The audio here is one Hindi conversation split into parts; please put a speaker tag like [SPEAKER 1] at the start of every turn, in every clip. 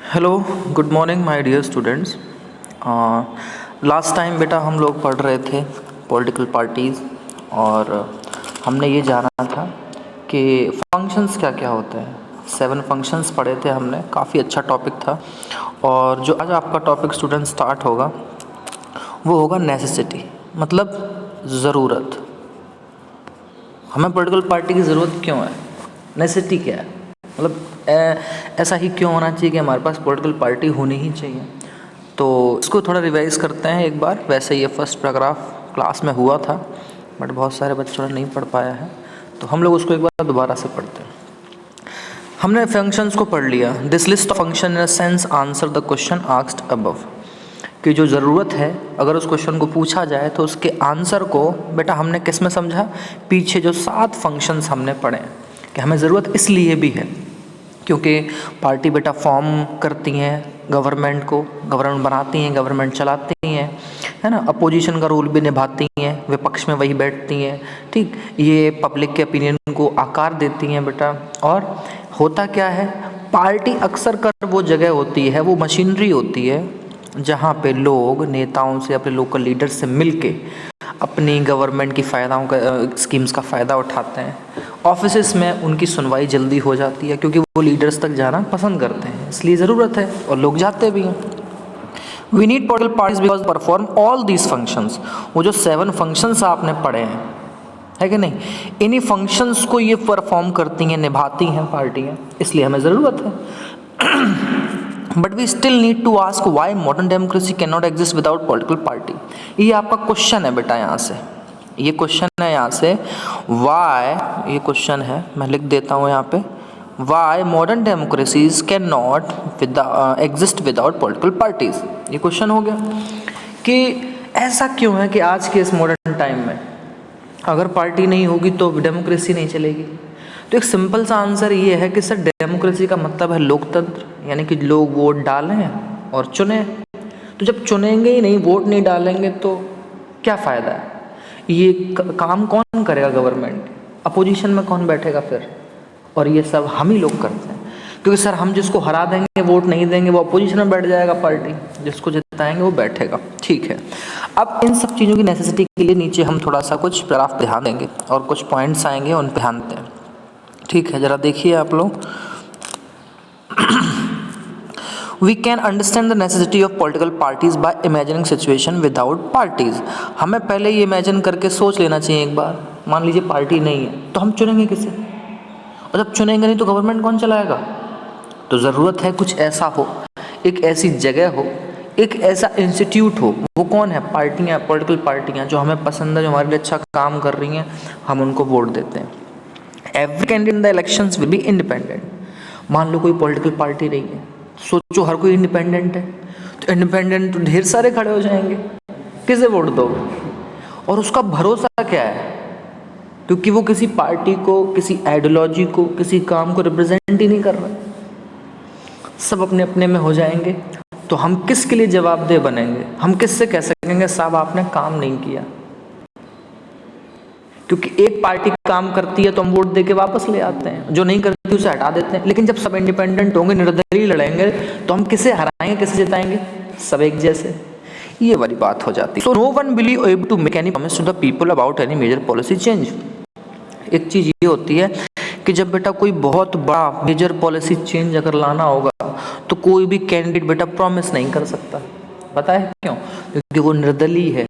[SPEAKER 1] Hello, good morning my dear students. Last time बेटा हम लोग पढ़ रहे थे पॉलिटिकल पार्टीज़ और हमने ये जाना था कि फंक्शंस क्या क्या होते हैं। 7 फंक्शंस पढ़े थे हमने, काफ़ी अच्छा टॉपिक था। और जो आज आपका टॉपिक स्टूडेंट स्टार्ट होगा वो होगा नेसेसिटी, मतलब ज़रूरत। हमें पॉलिटिकल पार्टी की ज़रूरत क्यों है, नेसेसिटी क्या है, मतलब ऐसा ही क्यों होना चाहिए कि हमारे पास पॉलिटिकल पार्टी होनी ही चाहिए। तो इसको थोड़ा रिवाइज़ करते हैं एक बार। वैसे ये फर्स्ट पैराग्राफ क्लास में हुआ था बट बहुत सारे बच्चों ने नहीं पढ़ पाया है, तो हम लोग उसको एक बार दोबारा से पढ़ते हैं। हमने फंक्शंस को पढ़ लिया। This list of function in a sense answer the question asked above, कि जो ज़रूरत है अगर उस क्वेश्चन को पूछा जाए तो उसके आंसर को बेटा हमने किस में समझा, पीछे जो 7 फंक्शंस हमने पढ़े कि हमें ज़रूरत इसलिए भी है क्योंकि पार्टी बेटा फॉर्म करती हैं गवर्नमेंट को, गवर्नमेंट बनाती हैं, गवर्नमेंट चलाती हैं, है ना। अपोजिशन का रोल भी निभाती हैं, विपक्ष में वही बैठती हैं, ठीक। ये पब्लिक के ओपिनियन को आकार देती हैं बेटा। और होता क्या है, पार्टी अक्सर कर वो जगह होती है, वो मशीनरी होती है जहाँ पे लोग नेताओं से, अपने लोकल लीडर से मिलके अपनी गवर्नमेंट की फ़ायदाओं का स्कीम्स का फ़ायदा उठाते हैं। ऑफिसेस में उनकी सुनवाई जल्दी हो जाती है क्योंकि वो लीडर्स तक जाना पसंद करते हैं, इसलिए ज़रूरत है और लोग जाते भी हैं। We need political parties because perform all these functions. वो जो 7 फंक्शंस आपने पढ़े हैं, है कि नहीं, इन्हीं फंक्शंस को ये परफॉर्म करती हैं, निभाती हैं पार्टियाँ, इसलिए हमें ज़रूरत है। But we still need to ask why modern democracy can not exist without political party. ये आपका क्वेश्चन है बेटा, यहाँ से ये क्वेश्चन है, यहाँ से वाई, ये क्वेश्चन है, मैं लिख देता हूँ यहाँ पे, why modern democracies can not exist without political parties. ये क्वेश्चन हो गया कि ऐसा क्यों है कि आज के इस मॉडर्न टाइम में अगर पार्टी नहीं होगी तो डेमोक्रेसी नहीं चलेगी। तो एक सिंपल सा आंसर ये है कि सर डेमोक्रेसी का मतलब है लोकतंत्र, यानी कि लोग वोट डालें और चुने। तो जब चुनेंगे ही नहीं, वोट नहीं डालेंगे तो क्या फ़ायदा है। ये काम कौन करेगा, गवर्नमेंट, अपोजिशन में कौन बैठेगा फिर। और ये सब हम ही लोग करते हैं क्योंकि सर हम जिसको हरा देंगे, वोट नहीं देंगे, वो अपोजिशन में बैठ जाएगा, पार्टी जिसको जिताएंगे वो बैठेगा, ठीक है। अब इन सब चीज़ों की नेसेसिटी के लिए नीचे हम थोड़ा सा कुछ ग्राफ ध्यान देंगे और कुछ पॉइंट्स आएंगे, उन पर ध्यान दें, ठीक है। ज़रा देखिए आप लोग। We can understand the necessity of political parties by imagining situation without parties. हमें पहले ये इमेजिन करके सोच लेना चाहिए एक बार। मान लीजिए पार्टी नहीं है तो हम चुनेंगे किसे, और जब चुनेंगे नहीं तो गवर्नमेंट कौन चलाएगा। तो ज़रूरत है कुछ ऐसा हो, एक ऐसी जगह हो, एक ऐसा इंस्टीट्यूट हो। वो कौन है, पार्टियाँ, पॉलिटिकल पार्टियाँ जो हमें पसंद है, जो हमारे लिए अच्छा काम कर रही हैं, हम उनको वोट देते हैं। Every candidate in the elections will be independent. मान लो कोई पॉलिटिकल पार्टी नहीं है, सोचो हर कोई इंडिपेंडेंट है, तो इंडिपेंडेंट तो ढेर सारे खड़े हो जाएंगे, किसे वोट दो। और उसका भरोसा क्या है, क्योंकि वो किसी पार्टी को, किसी आइडियोलॉजी को, किसी काम को रिप्रेजेंट ही नहीं कर रहा, सब अपने अपने में हो जाएंगे। तो हम किसके लिए जवाबदेह बनेंगे, हम किससे कह सकेंगे साहब आपने काम नहीं किया। क्योंकि एक पार्टी काम करती है तो हम वोट दे के वापस ले आते हैं, जो नहीं करती उसे हटा देते हैं। लेकिन जब सब इंडिपेंडेंट होंगे, निर्दलीय लड़ेंगे, तो हम किसे हराएंगे, किसे जिताएंगे, सब एक जैसे। ये वाली बात हो जाती है। So no one will be able to make any promise to the people about any major policy change. एक चीज़ ये होती है कि जब बेटा कोई बहुत बड़ा मेजर पॉलिसी चेंज अगर लाना होगा तो कोई भी कैंडिडेट बेटा प्रॉमिस नहीं कर सकता। पता है क्यों, क्योंकि वो निर्दलीय है,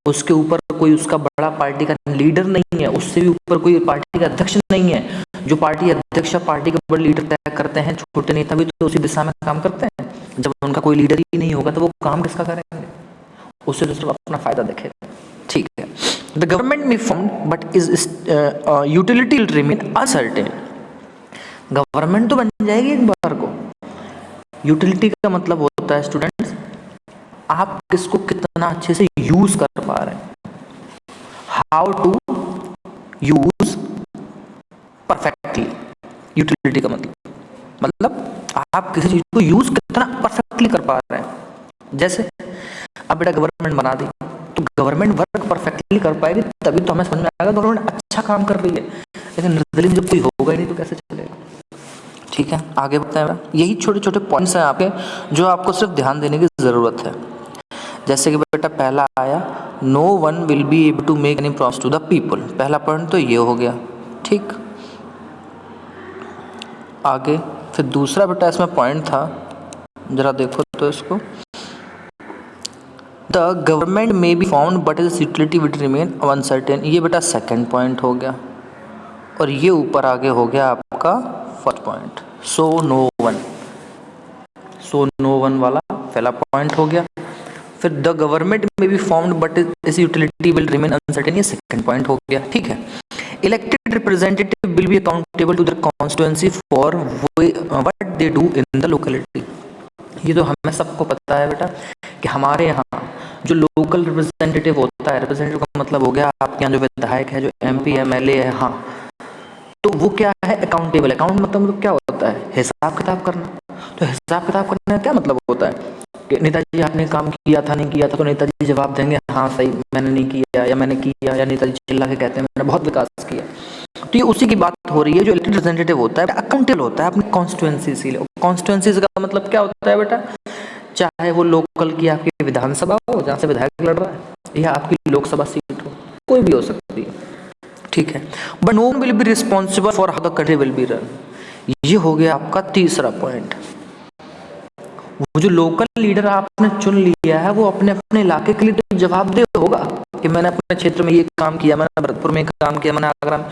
[SPEAKER 1] उसके ऊपर कोई उसका बड़ा पार्टी का लीडर नहीं है, उससे भी ऊपर कोई पार्टी का अध्यक्ष नहीं है। जो पार्टी अध्यक्ष पार्टी के बड़े लीडर तय करते हैं, छोटे नेता भी तो उसी दिशा में काम करते हैं। जब उनका कोई लीडर ही नहीं होगा तो वो काम किसका करेंगे, उससे तो सिर्फ अपना फायदा देखेगा, ठीक है। The government may form but is utility will remain uncertain. Government तो बन जाएगी एक बार को। यूटिलिटी का मतलब होता है स्टूडेंट्स, आप किसको कितना अच्छे से यूज कर पा रहे हैं, how to use perfectly. Utility का मतलब आप किसी चीज को यूज कितना परफेक्टली कर पा रहे हैं। जैसे अब बेटा गवर्नमेंट बना दी तो गवर्नमेंट वर्क परफेक्टली कर पाएगी, तभी तो हमें समझ में आएगा गवर्नमेंट अच्छा काम कर रही है। लेकिन निर्दलीय में जब कोई होगा ही नहीं तो कैसे चलेगा, ठीक है, आगे बढ़ते हैं। यही छोटे छोटे पॉइंट्स हैं आपके जो आपको सिर्फ ध्यान देने की ज़रूरत है। जैसे कि बेटा पहला आया, no one will be able to make any promise to the people. पहला पॉइंट तो ये हो गया, ठीक। आगे फिर दूसरा बेटा इसमें पॉइंट था, जरा देखो तो इसको, द गवर्नमेंट में be found but is utility will remain uncertain. ये बेटा सेकेंड पॉइंट हो गया, और ये ऊपर आगे हो गया आपका first point, so no one वाला पहला पॉइंट हो गया। फिर द गवर्नमेंट में be found but is utility will remain uncertain, ये सेकेंड पॉइंट हो गया, ठीक है। Elected representative will be accountable to their constituency for what they do in the locality. ये तो हमें सबको पता है बेटा कि हमारे यहाँ जो लोकल रिप्रेजेंटेटिव होता है, रिप्रेजेंटेटिव का मतलब हो गया आपके यहाँ जो विधायक है, जो MP MLA है, हाँ, तो वो क्या है, अकाउंटेबल। अकाउंट मतलब क्या होता है, हिसाब किताब करना। तो हिसाब किताब करने का क्या मतलब होता है कि नेताजी आपने काम किया था, नहीं किया था, तो नेताजी जवाब देंगे हाँ सही मैंने नहीं किया, या मैंने किया, या नेताजी चिल्ला के कहते हैं मैंने बहुत विकास किया। तो ये उसी की बात हो रही है। जो इलेक्टेड रिप्रेजेंटेटिव होता है अकाउंटेबल होता है अपनी कॉन्स्टिट्यूएंसी से। कॉन्स्टिट्यूएंसी का मतलब क्या होता है बेटा, चाहे वो लोकल की आपकी विधानसभा हो जहाँ से विधायक लड़ रहा है, या आपकी लोकसभा सीट हो, कोई भी हो सकती है, ठीक है। But no one will be responsible for how the country will be run. ये हो गया आपका तीसरा पॉइंट। वो जो लोकल लीडर आपने चुन लिया है वो अपने अपने इलाके के लिए तो जवाबदेह होगा कि मैंने अपने क्षेत्र में ये काम किया, मैंने भरतपुर में काम किया, मैंने आगरा में,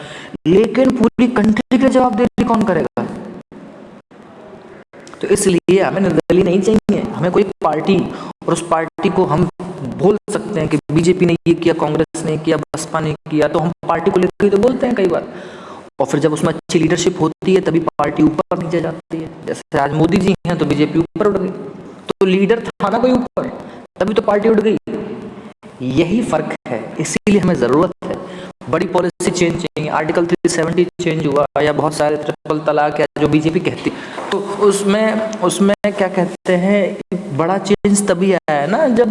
[SPEAKER 1] लेकिन पूरी कंट्री के लिए जवाबदेही कौन करेगा। तो इसलिए हमें निर्दलीय नहीं चाहिए, हमें कोई पार्टी, और उस पार्टी को हम बोल सकते हैं कि बीजेपी ने ये किया, कांग्रेस ने किया, बसपा ने किया, तो हम पार्टी को लेकर तो बोलते हैं कई बार, और फिर जब उसमें अच्छी लीडरशिप होती है तभी पार्टी ऊपर नीचे जाती है। जैसे आज मोदी जी हैं तो बीजेपी ऊपर उठ गई, तो लीडर था ना कोई ऊपर, तभी तो पार्टी उठ गई। यही फर्क है, इसीलिए हमें जरूरत है बड़ी पॉलिसी चेंज चाहिए। आर्टिकल 370 चेंज हुआ, या बहुत सारे ट्रिपल तलाक या जो बीजेपी कहती, तो उसमें क्या कहते हैं, बड़ा चेंज तभी आया है ना जब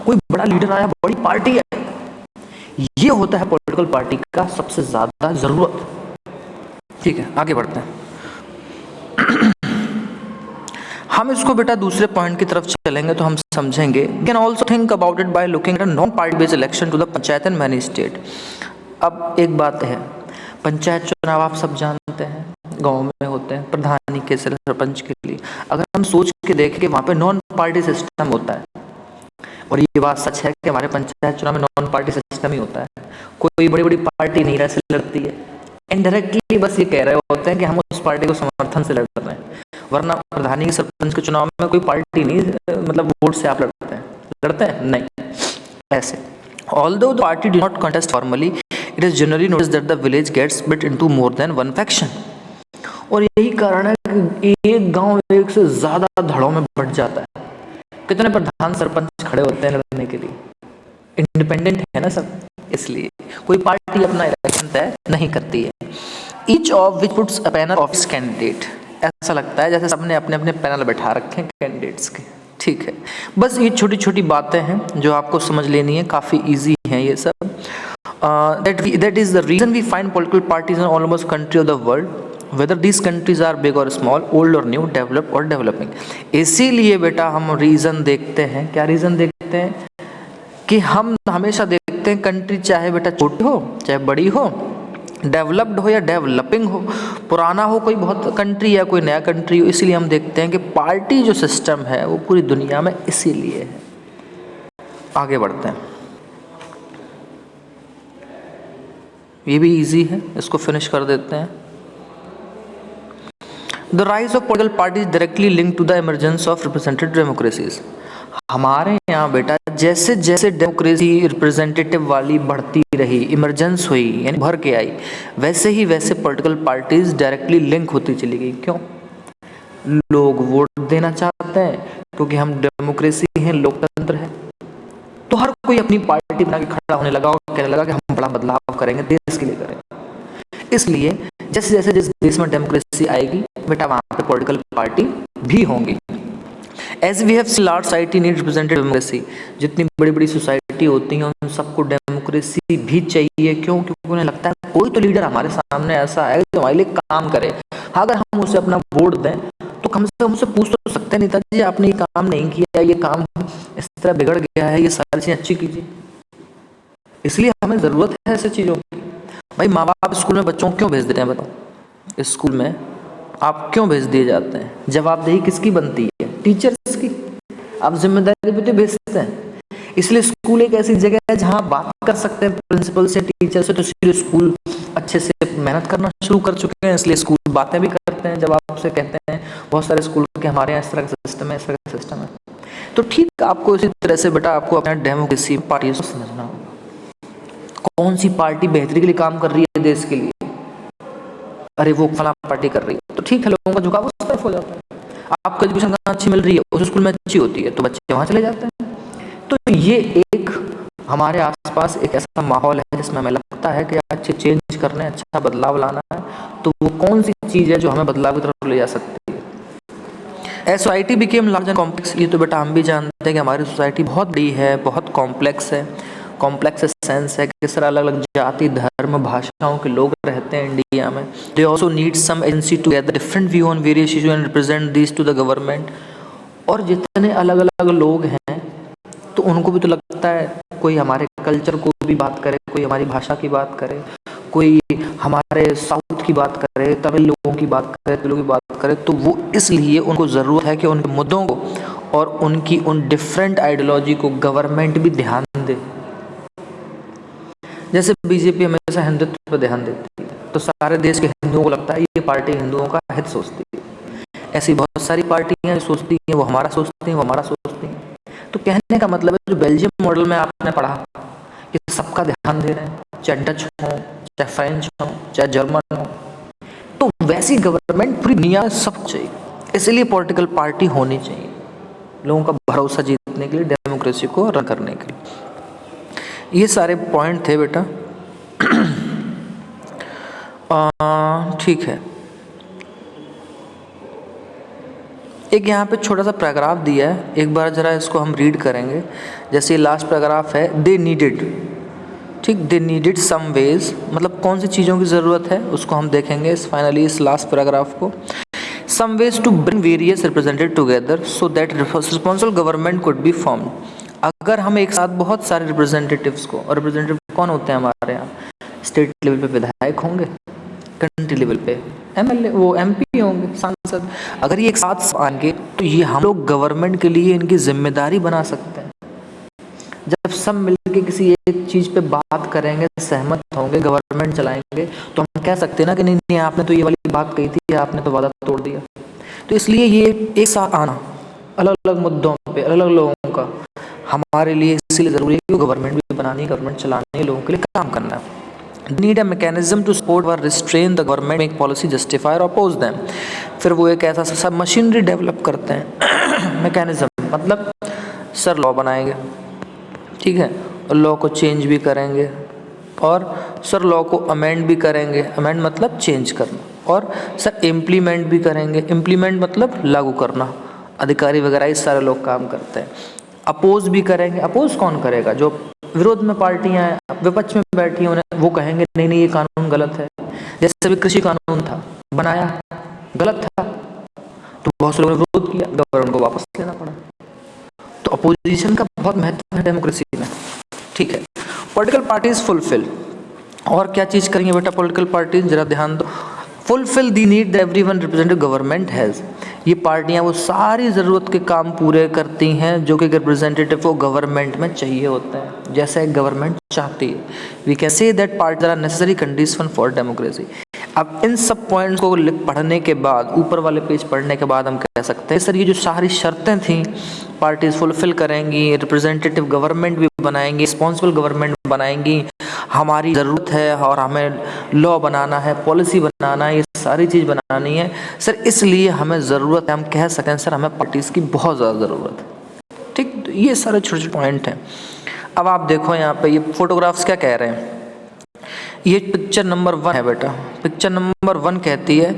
[SPEAKER 1] कोई बड़ा लीडर आया, बड़ी पार्टी है। ये होता है पॉलिटिकल पार्टी का सबसे ज्यादा जरूरत, ठीक है। आगे बढ़ते हैं। हम इसको बेटा दूसरे पॉइंट की तरफ चलेंगे तो हम समझेंगे। Can also think about it by looking at non party based election to the panchayat in many state. अब एक बात है, पंचायत चुनाव आप सब जानते हैं गाँव में होते हैं, प्रधानी के सरपंच के लिए। अगर हम सोच के देखें कि वहाँ पे नॉन पार्टी सिस्टम होता है, और ये बात सच है कि हमारे पंचायत चुनाव में नॉन पार्टी सिस्टम ही होता है, कोई बड़ी बड़ी पार्टी नहीं ऐसे लड़ती है, इनडायरेक्टली बस ये कह रहे होते हैं कि हम उस पार्टी को समर्थन से लड़ रहे हैं, वरना प्रधानी के सरपंच के चुनाव में कोई पार्टी नहीं, मतलब वोट से आप लड़ते हैं नहीं ऐसे। Although the party do not contest formally, it is generally noticed that the village gets split into more than one faction. और यही कारण है कि एक गांव एक से ज्यादा धड़ों में बढ़ जाता है। कितने प्रधान सरपंच खड़े होते हैं लड़ने के लिए, इंडिपेंडेंट है ना सब, इसलिए कोई पार्टी अपना इलेक्शन तय नहीं करती है। Each of which puts a panel of its candidate. ऐसा लगता है जैसे सबने अपने अपने पैनल बैठा रखे हैं कैंडिडेट्स के, ठीक है। बस ये छोटी छोटी बातें हैं जो आपको समझ लेनी है, काफ़ी इजी हैं ये सब। That is the reason we find political parties in almost country of the world, whether these countries are big or small, old or new, developed or developing. इसीलिए बेटा हम रीज़न देखते हैं, क्या रीज़न देखते हैं कि हम हमेशा देखते हैं कंट्री चाहे बेटा छोटी हो चाहे बड़ी हो, डेवलप्ड हो या डेवलपिंग हो, पुराना हो कोई बहुत कंट्री या कोई नया कंट्री हो, इसीलिए हम देखते हैं कि पार्टी जो सिस्टम है वो पूरी दुनिया में इसीलिए है। आगे बढ़ते हैं, ये भी इजी है, इसको फिनिश कर देते हैं। The rise of political parties directly link to the emergence of representative democracies. हमारे यहाँ बेटा जैसे जैसे डेमोक्रेसी रिप्रेजेंटेटिव वाली बढ़ती रही, इमरजेंस हुई यानी भर के आई, वैसे ही वैसे पॉलिटिकल पार्टीज डायरेक्टली लिंक होती चली गई। क्यों? लोग वोट देना चाहते हैं क्योंकि हम डेमोक्रेसी हैं, लोकतंत्र है, तो हर कोई अपनी पार्टी बना के खड़ा होने लगा और कहने लगा कि हम बड़ा बदलाव करेंगे, देश के लिए करेंगे। इसलिए जैसे जैसे जिस देश में डेमोक्रेसी आएगी बेटा वहाँ पे पॉलिटिकल पार्टी भी होंगी। As we have seen large society need representative democracy. जितनी बड़ी बड़ी सोसाइटी होती हैं उन सबको डेमोक्रेसी भी चाहिए। क्यों? क्योंकि उन्हें लगता है कोई तो लीडर हमारे सामने ऐसा है जो हमारे लिए काम करे, अगर हम उसे अपना वोट दें तो कम से कम उसे पूछ तो सकते हैं, नेताजी आपने ये काम नहीं किया, ये काम इस तरह बिगड़ गया है, ये सारी चीज़ें अच्छी कीजिए। इसलिए हमें ज़रूरत है ऐसी चीज़ों की। भाई माँ बाप स्कूल में बच्चों को क्यों भेज देते हैं बताओ? स्कूल में आप क्यों भेज दिए जाते हैं? जवाबदेही किसकी बनती है? टीचर्स की। आप जिम्मेदारी भी तो भेजते हैं। इसलिए स्कूल एक ऐसी जगह है जहाँ बात कर सकते हैं प्रिंसिपल से, टीचर से। तो इसलिए स्कूल अच्छे से मेहनत करना शुरू कर चुके हैं, इसलिए स्कूल बातें भी करते हैं। जब आपसे कहते हैं बहुत सारे स्कूल के हमारे यहाँ इस तरह का सिस्टम है, इस तरह का सिस्टम है, तो ठीक आपको इसी तरह से बेटा आपको अपना डेमोक्रेसी पार्टी को समझना होगा। कौन सी पार्टी बेहतरी के लिए काम कर रही है देश के लिए? अरे वो फला पार्टी कर रही है तो ठीक है, लोगों का झुकाव उस तरफ हो जाता है। आपको एजुकेशन कहाँ अच्छी मिल रही है, उस स्कूल में अच्छी होती है तो बच्चे वहाँ चले जाते हैं। तो ये एक हमारे आसपास एक ऐसा माहौल है जिसमें हमें लगता है कि अच्छे चेंज करने, अच्छा बदलाव लाना है, तो वो कौन सी चीज़ है जो हमें बदलाव की तरफ ले जा सकती है? As society became large and complex, ये तो बेटा हम भी जानते हैं कि हमारी सोसाइटी बहुत बड़ी है, बहुत कॉम्प्लेक्स है। कॉम्प्लेक्स सेंस है कि किस तरह अलग अलग जाति, धर्म, भाषाओं के लोग रहते हैं इंडिया में। They also need some agency to gather different view on various issue and represent this to the government. और जितने अलग अलग लोग हैं तो उनको भी तो लगता है कोई हमारे कल्चर को भी बात करे, कोई हमारी भाषा की बात करे, कोई हमारे साउथ की बात करे, तमिल लोगों की बात करे, तेलुगु की बात करे। तो वो इसलिए उनको ज़रूरत है कि उनके मुद्दों को और उनकी उन डिफरेंट आइडियोलॉजी को गवर्नमेंट भी ध्यान दे। जैसे बीजेपी हमेशा हिंदुत्व पर ध्यान देती है तो सारे देश के हिंदुओं को लगता है ये पार्टी हिंदुओं का हित सोचती है। ऐसी बहुत सारी पार्टियां सोचती हैं वो हमारा सोचती हैं, वो हमारा सोचती हैं। तो कहने का मतलब है जो बेल्जियम मॉडल में आपने पढ़ा कि सबका ध्यान दे रहे हैं, चाहे डच हो, चाहे फ्रेंच हो, चाहे जर्मन हो, तो वैसी गवर्नमेंट पूरी दुनिया सब चाहिए। इसलिए पॉलिटिकल पार्टी होनी चाहिए लोगों का भरोसा जीतने के लिए, डेमोक्रेसी को रन करने के लिए। ये सारे पॉइंट थे बेटा। ठीक है, एक यहाँ पे छोटा सा पैराग्राफ दिया है, एक बार ज़रा इसको हम रीड करेंगे। जैसे लास्ट पैराग्राफ है, दे नीडेड, ठीक, दे नीडेड सम वेज, मतलब कौन सी चीज़ों की ज़रूरत है उसको हम देखेंगे फाइनली इस लास्ट पैराग्राफ को। Some ways to bring various representative together so that responsible government could be formed. अगर हम एक साथ बहुत सारे रिप्रेजेंटेटिव्स को, और रिप्रेजेंटेटिव कौन होते हैं हमारे यहाँ, स्टेट लेवल पे विधायक होंगे, कंट्री लेवल पे एमएलए, वो एमपी होंगे, सांसद, अगर ये एक साथ आएंगे तो ये हम लोग गवर्नमेंट के लिए इनकी जिम्मेदारी बना सकते हैं। जब सब मिलके किसी एक चीज़ पे बात करेंगे, सहमत होंगे, गवर्नमेंट चलाएंगे, तो हम कह सकते हैं ना कि नहीं नहीं आपने तो ये वाली बात कही थी, आपने तो वादा तोड़ दिया। तो इसलिए ये एक साथ आना अलग अलग मुद्दों पे अलग अलग लोगों का हमारे लिए इसलिए ज़रूरी है कि गवर्नमेंट भी बनानी, गवर्नमेंट चलानी, लोगों के लिए काम करना है। Need a mechanism to support or restrain the government make policy justify और अपोज दैम। फिर वो एक ऐसा सब मशीनरी डेवलप करते हैं। मैकेनिज्म मतलब सर लॉ बनाएंगे, ठीक है, और लॉ को चेंज भी करेंगे, और सर लॉ को अमेंड भी करेंगे, अमेंड मतलब चेंज करना, और सर इम्प्लीमेंट भी करेंगे, इम्प्लीमेंट मतलब लागू करना। अधिकारी वगैरह इस सारे लोग काम करते हैं। अपोज भी करेंगे, अपोज कौन करेगा? जो विरोध में पार्टियां हैं, विपक्ष में बैठी हैं, उन्हें वो कहेंगे नहीं नहीं ये कानून गलत है। जैसे भी कृषि कानून था बनाया, गलत था, तो बहुत से लोगों ने विरोध किया, गवर्नमेंट को वापस लेना पड़ा। तो अपोजिशन का बहुत महत्व है डेमोक्रेसी में, ठीक है। पॉलिटिकल पार्टीज फुलफिल, और क्या चीज़ करेंगे बेटा पॉलिटिकल पार्टीज, जरा ध्यान दो। Fulfil the need the everyone representative government has. ये पार्टियां वो सारी ज़रूरत के काम पूरे करती हैं जो कि रिप्रेजेंटेटिव को गवर्नमेंट में चाहिए होते हैं, जैसा एक गवर्नमेंट चाहती है। We can say that parties are necessary condition for democracy. अब इन सब पॉइंट्स को पढ़ने के बाद, ऊपर वाले पेज पढ़ने के बाद हम कह सकते हैं सर ये जो सारी शर्तें थी पार्टीज फुलफिल करेंगी, रिप्रेजेंटेटिव गवर्नमेंट भी बनाएंगी, रिस्पॉन्सिबल गवर्नमेंट बनाएंगी, हमारी ज़रूरत है और हमें लॉ बनाना है, पॉलिसी बनाना है, ये सारी चीज़ बनानी है सर, इसलिए हमें ज़रूरत है, हम कह सकते हैं सर हमें पार्टीज़ की बहुत ज़्यादा ज़रूरत है, ठीक। तो ये सारे छोटे छोटे पॉइंट हैं। अब आप देखो यहाँ पे ये फोटोग्राफ्स क्या कह रहे हैं। ये पिक्चर नंबर 1 है बेटा, पिक्चर नंबर 1 कहती है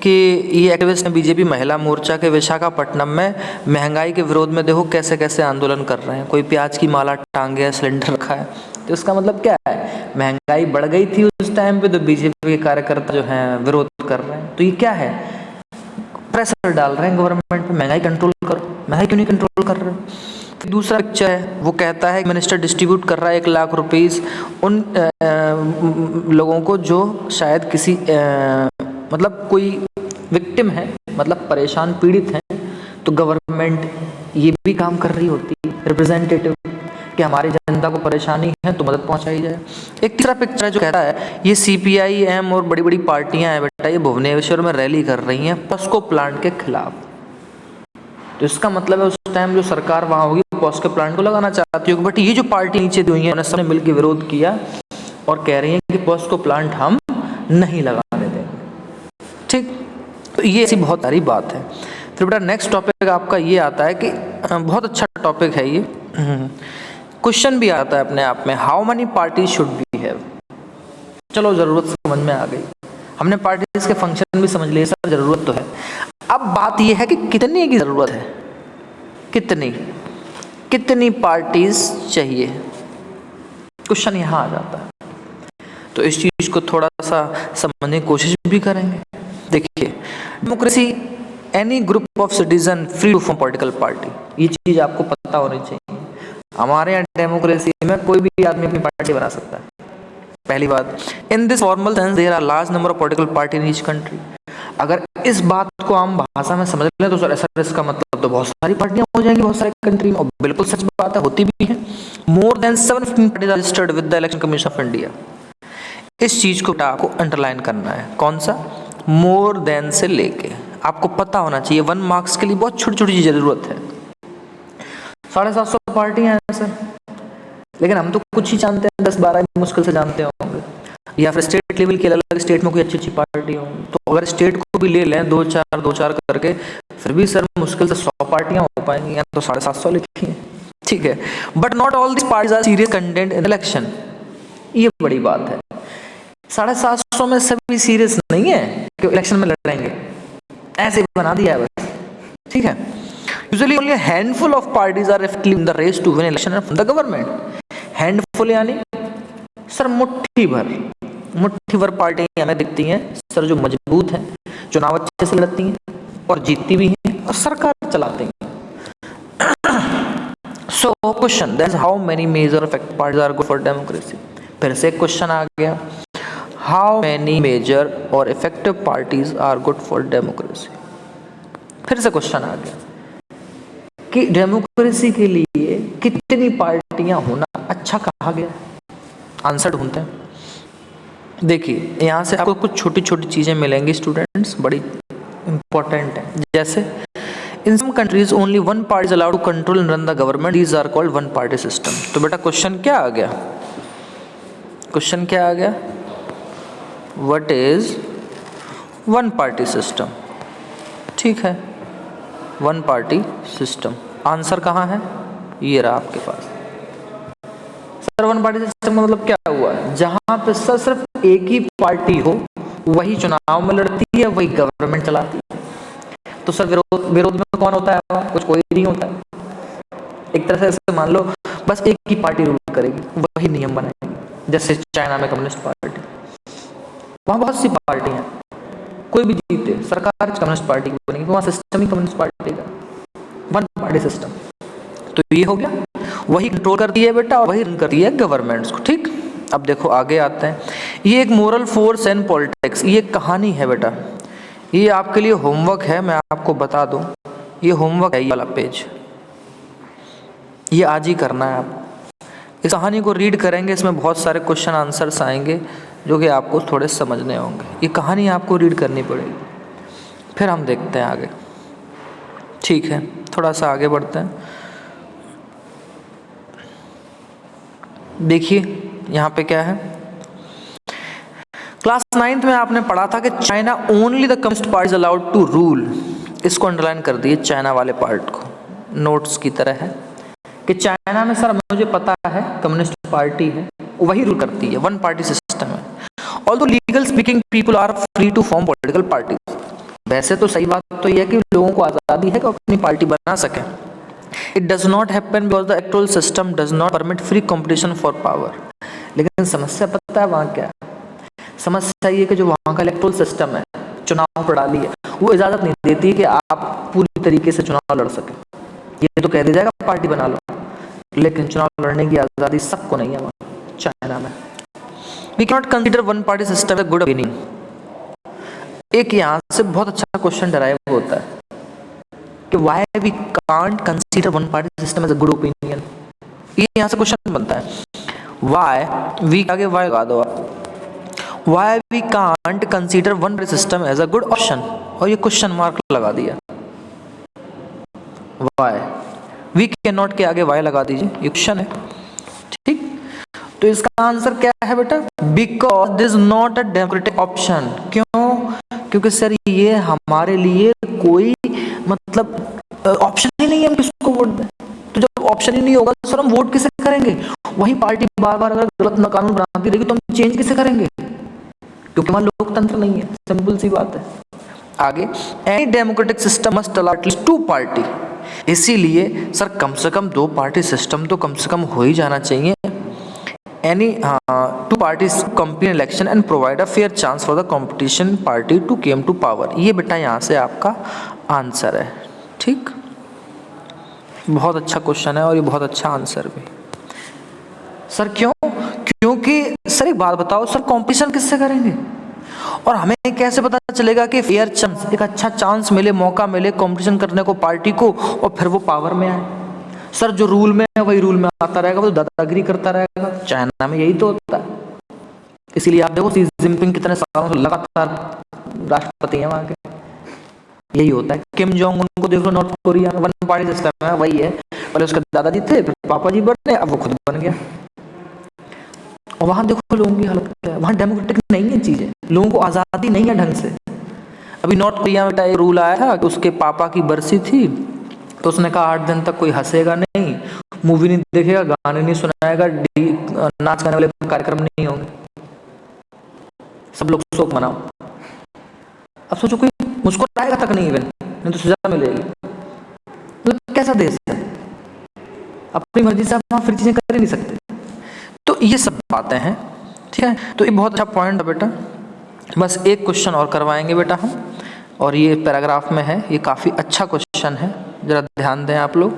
[SPEAKER 1] कि ये एक्टिविस्ट हैं बीजेपी महिला मोर्चा के विशाखापट्टनम में महंगाई के विरोध में देखो कैसे कैसे आंदोलन कर रहे हैं। कोई प्याज की माला टांगे है, सिलेंडर रखा है। तो इसका मतलब क्या है, महंगाई बढ़ गई थी उस टाइम पे, तो बीजेपी के कार्यकर्ता जो हैं विरोध कर रहे हैं। तो ये क्या है, प्रेशर डाल रहे हैं गवर्नमेंट पे, महंगाई कंट्रोल करो। महंगाई क्यों नहीं कंट्रोल कर रहे हैं? दूसरा पिक्चर है, वो कहता है मिनिस्टर डिस्ट्रीब्यूट कर रहा है 1 लाख रुपीस उन लोगों को जो शायद किसी मतलब कोई विक्टिम है, मतलब परेशान पीड़ित हैं। तो गवर्नमेंट ये भी काम कर रही होती है, रिप्रेजेंटेटिव, कि हमारी जनता को परेशानी है तो मदद पहुंचाई जाए। एक तीसरा पिक्चर है जो कहता है ये CPIM और बड़ी बड़ी पार्टियां हैं बेटा, ये भुवनेश्वर में रैली कर रही हैं पॉस्को प्लांट के खिलाफ। तो इसका मतलब है उस टाइम जो सरकार वहाँ होगी पॉस्को प्लांट को लगाना चाहती होगी, बट ये जो पार्टी नीचे दी हुई है उन्होंने सबने मिलकर विरोध किया और कह रही है कि पॉस्को प्लांट हम नहीं लगाने देंगे। ठीक, तो ये ऐसी बहुत सारी बात है। फिर बेटा नेक्स्ट टॉपिक आपका ये आता है कि बहुत अच्छा टॉपिक है ये, क्वेश्चन भी आता है अपने आप में, how many parties should be have. चलो जरूरत समझ में आ गई, हमने पार्टीज के फंक्शन भी समझ लिए, सर जरूरत तो है। अब बात यह है कि कितने की जरूरत है, कितनी पार्टीज चाहिए, क्वेश्चन यहाँ आ जाता है। तो इस चीज को थोड़ा सा समझने की कोशिश भी करेंगे। देखिए, democracy any group of citizen free to form political party, ये चीज आपको पता होनी चाहिए। हमारे यहाँ डेमोक्रेसी में कोई भी आदमी अपनी पार्टी बना सकता है, पहली बात। In this formal sense there are large number of political party in each country. अगर इस बात को आम भाषा में समझ लें तो सर इसका मतलब तो बहुत सारी पार्टियां हो जाएंगी बहुत सारी कंट्री में, और बिल्कुल सच बात है, होती भी है। More than 715 parties are registered with the election commission of India. इस चीज को आपको अंडरलाइन करना है, कौन सा, मोर देन से लेके, आपको पता होना चाहिए। 1 मार्क्स के लिए बहुत छोटी छोटी चीज जरूरत है। 750 पार्टियां हैं सर, लेकिन हम तो कुछ ही जानते हैं, 10-12 मुश्किल से जानते होंगे, या फिर स्टेट लेवल के अलग स्टेट में कोई अच्छी अच्छी पार्टी हो। तो अगर स्टेट को भी ले लें 2-4 करके, फिर भी सर मुश्किल से 100 पार्टियां हो पाएंगी, या तो 750 लिखी है, ठीक है। But not all this parties are serious content in election, ये बड़ी बात है। 750 में सभी सीरियस नहीं है कि इलेक्शन में लड़ेंगे, ऐसे बना दिया है बस, ठीक है। Usually only a handful of parties are effectively in the race to win election from the government. Handful यानी सर मुट्ठी भर पार्टियां हमें दिखती हैं सर जो मजबूत हैं, चुनाव अच्छे से लड़ती हैं और जीतती भी हैं और सरकार चलाती हैं। So question that is how many major effective parties are good for democracy. फिर से क्वेश्चन आ गया, हाउ मेनी मेजर और effective parties are good for democracy. फिर से क्वेश्चन आ गया कि डेमोक्रेसी के लिए कितनी पार्टियां होना अच्छा कहा गया। आंसर ढूंढते हैं। देखिए, यहाँ से आपको कुछ छोटी छोटी चीजें मिलेंगी स्टूडेंट्स, बड़ी इंपॉर्टेंट है। जैसे in some countries only 1 party is allowed to control and run the government, these are called 1 party system. तो बेटा क्वेश्चन क्या आ गया, व्हाट इज 1 पार्टी सिस्टम। ठीक है, 1 पार्टी सिस्टम। आंसर कहाँ है, ये रहा आपके पास। सर 1 पार्टी सिस्टम का मतलब क्या हुआ, जहां पे सर सिर्फ एक ही पार्टी हो, वही चुनाव में लड़ती है, वही गवर्नमेंट चलाती है। तो सर विरोध में कौन होता है, कुछ कोई नहीं होता है। एक तरह से मान लो बस एक ही पार्टी रूल करेगी, वही नियम बनाएगी। जैसे चाइना में कम्युनिस्ट पार्टी, वहां बहुत सी पार्टी हैं, कोई भी जीते सरकार कम्युनिस्ट पार्टी की बनेगी, वहां सिस्टम ही कम्युनिस्ट पार्टी का, 1 पार्टी सिस्टम। तो ये हो गया, वही कंट्रोल करती है बेटा और वही रन करती है गवर्नमेंट्स को। ठीक, अब देखो आगे आते हैं। ये एक मोरल फोर्स एंड पॉलिटिक्स, ये कहानी है बेटा, ये आपके लिए होमवर्क है, मैं आपको बता दूं, ये होमवर्क है, ये वाला पेज, ये आज ही करना है आपको। इस कहानी को रीड करेंगे, इसमें बहुत सारे क्वेश्चन आंसर्स आएंगे जो कि आपको थोड़े समझने होंगे। ये कहानी आपको रीड करनी पड़ेगी, फिर हम देखते हैं आगे। ठीक है, थोड़ा सा आगे बढ़ते हैं। देखिए यहाँ पे क्या है, क्लास 9th में आपने पढ़ा था कि China only the communist party is allowed to rule. इसको अंडरलाइन कर दिए, चाइना वाले पार्ट को नोट्स की तरह है कि चाइना में सर मुझे पता है कम्युनिस्ट पार्टी है, वही रूल करती है, 1 पार्टी सिस्टम है। Although legal speaking people are free to form political parties, वैसे तो सही बात तो यह है कि लोगों को आज़ादी है कि अपनी पार्टी बना सकें। It does not happen because the electoral system does not permit free competition for power. लेकिन समस्या पता है वहाँ क्या है? समस्या ये कि जो वहाँ का इलेक्टोरल सिस्टम है, चुनाव प्रणाली है, वो इजाज़त नहीं देती कि आप पूरी तरीके से चुनाव लड़ सकें। ये तो कह दिया जाएगा पार्टी बना लो, लेकिन चुनाव लड़ने की आज़ादी सबको नहीं है वहाँ चाइना में। We can not consider one party system a good opinion. एक यहाँ से बहुत अच्छा क्वेश्चन डराइव होता है कि why we can't consider one party system as a good opinion. ये यहाँ से क्वेश्चन बनता है, व्हाई वी आगे व्हाई लगा दो आप, why we can't consider one party system as a good option, और ये क्वेश्चन मार्क लगा दिया। व्हाई वी कैन नॉट के आगे व्हाई लगा दीजिए, ये क्वेश्चन है। ठीक, तो इसका आंसर क्या है बेटा? Because this not a democratic option. क्यों? क्योंकि सर ये हमारे लिए कोई मतलब ऑप्शन ही नहीं है, हम किसको वोट दें। तो जब ऑप्शन ही नहीं होगा तो सर हम वोट किसे करेंगे? वही पार्टी बार बार अगर गलत कानून बनाती रहेगी तो हम चेंज किसे करेंगे? क्योंकि वहां लोकतंत्र नहीं है, सिंपल सी बात है। आगे, any democratic system must allow at least to party. इसीलिए सर कम से कम दो पार्टी सिस्टम तो कम से कम हो ही जाना चाहिए। Any two parties compete in election and provide a fair chance for the competition party to came to power। ये बेटा यहाँ से आपका आंसर है। ठीक, बहुत अच्छा क्वेश्चन है और ये बहुत अच्छा आंसर भी। सर क्यों? क्योंकि सर एक बात बताओ सर, कंपटीशन किससे करेंगे और हमें कैसे पता चलेगा कि फेयर चांस, एक अच्छा चांस मिले, मौका मिले कंपटीशन करने को पार्टी को, और फिर वो पावर में आए? सर जो रूल में है वही रूल में आता रहेगा, वो दादागिरी करता रहेगा। चाइना में यही तो होता है। इसीलिए आप देखो शी जिनपिंग कितने सालों से लगातार राष्ट्रपति हैं वहाँ के। यही होता है। किम जोंग उन को देख लो, नॉर्थ कोरिया में वन पार्टी सिस्टम है, वही है। पहले उसके दादाजी थे, फिर पापा जी बने, अब वो खुद बन गया। और वहाँ देखो लोगों की हालत क्या है। वहाँ डेमोक्रेटिक नहीं है चीजें, लोगों को आज़ादी नहीं है ढंग से। अभी नॉर्थ कोरिया में एक रूल आया था कि उसके पापा की बरसी थी, तो उसने कहा 8 दिन तक कोई हंसेगा नहीं, मूवी नहीं देखेगा, गाने नहीं सुनाएगा, नाच गाने वाले कार्यक्रम नहीं होंगे, सब लोग शोक मनाओ। अब सोचो कोई मुस्कुराएगा तक नहीं, इवन नहीं तो सजा मिलेगी। मतलब कैसा देश है? अपनी मर्जी से आप वहाँ फिर चीजें कर ही नहीं सकते। तो ये सब बातें हैं। ठीक है, तो ये बहुत अच्छा पॉइंट है बेटा। बस एक क्वेश्चन और करवाएंगे बेटा हम, और ये पैराग्राफ में है, ये काफ़ी अच्छा क्वेश्चन है, जरा ध्यान दें आप लोग।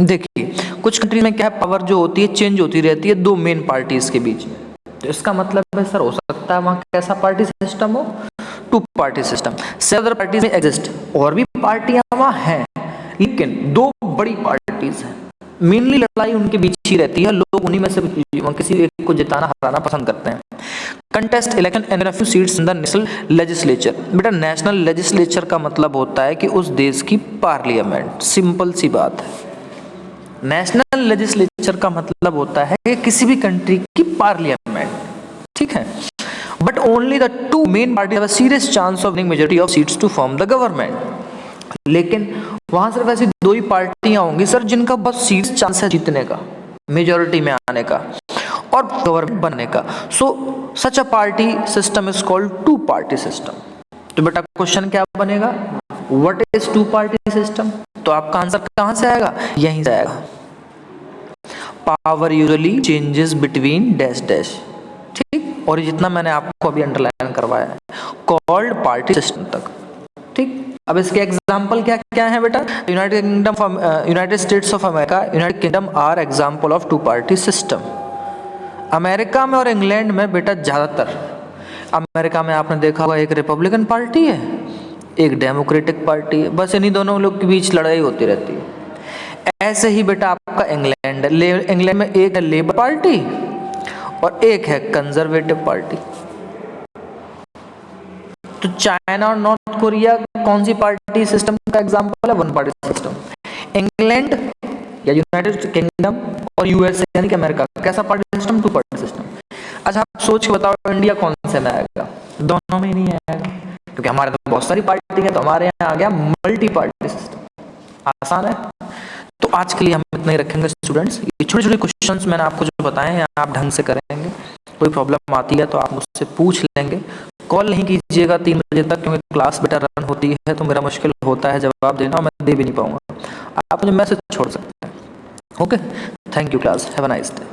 [SPEAKER 1] देखिए कुछ कंट्री में क्या है, पावर जो होती है चेंज होती रहती है दो मेन पार्टीज के बीच में। तो इसका मतलब है सर हो सकता है वहाँ कैसा पार्टी सिस्टम हो? Two party system. Several parties में एग्जिस्ट, और भी पार्टियां वहाँ हैं, लेकिन दो बड़ी पार्टीज हैं। मेनली लड़ाई उनके बीच ही रहती है, लोग उन्हीं में से किसी एक को जिताना हराना पसंद करते हैं। Contest election and few seats in the national legislature. बेटा नेशनल लेजिस्लेचर का मतलब होता है कि उस देश की पार्लियामेंट, सिंपल सी बात है। नेशनल लेजिस्लेचर का मतलब होता है कि किसी भी कंट्री की पार्लियामेंट। ठीक है, but only the two main party have a serious chance of winning majority of seats to form the government. लेकिन वहां सिर्फ ऐसी दो ही पार्टियां होंगी सर जिनका बहुत सीरियस चांस है जीतने का, मेजॉरिटी में आने का और गवर्नमेंट बनने का। So such a party system is called two party system. तो बेटा क्वेश्चन क्या बनेगा? What is two party system? तो आपका आंसर कहां से आएगा? यहीं से आएगा। Power usually changes between dash dash. ठीक, और जितना मैंने आपको अभी अंडरलाइन करवाया है, कॉल्ड पार्टी सिस्टम तक। ठीक, अब इसके एग्जाम्पल क्या क्या है बेटा? United States of America, United Kingdom are example of two party system. America में और इंग्लैंड में बेटा ज़्यादातर, अमेरिका में आपने देखा होगा एक रिपब्लिकन पार्टी है, एक डेमोक्रेटिक पार्टी है, बस इन्हीं दोनों लोग के बीच लड़ाई होती रहती है। ऐसे ही बेटा आपका इंग्लैंड, इंग्लैंड में एक है लेबर पार्टी और एक है कंजर्वेटिव पार्टी। तो चाइना और नॉर्थ कोरिया कौन सी पार्टी सिस्टम का एग्जांपल है? One party system. इंग्लैंड या यूनाइटेड किंगडम और यूएसए यानी कि अमेरिका कैसा party system? Two party system. अच्छा आप सोच के बताओ इंडिया कौन से में आएगा? दोनों में ही नहीं आएगा, क्योंकि हमारे तो बहुत सारी पार्टी है, तो हमारे यहाँ आ गया मल्टी पार्टी सिस्टम। आसान है। तो आज के लिए हम इतना ही रखेंगे स्टूडेंट्स। ये छोटे छोटे क्वेश्चंस मैंने आपको जो बताए हैं आप ढंग से करेंगे, कोई प्रॉब्लम आती है तो आप मुझसे पूछ लेंगे, कॉल नहीं कीजिएगा 3 बजे तक, क्योंकि क्लास बेटा रन होती है तो मेरा मुश्किल होता है जवाब देना, और मैं दे भी नहीं पाऊँगा। आप मुझे मैसेज छोड़ सकते हैं। Okay, thank you class, have a nice day.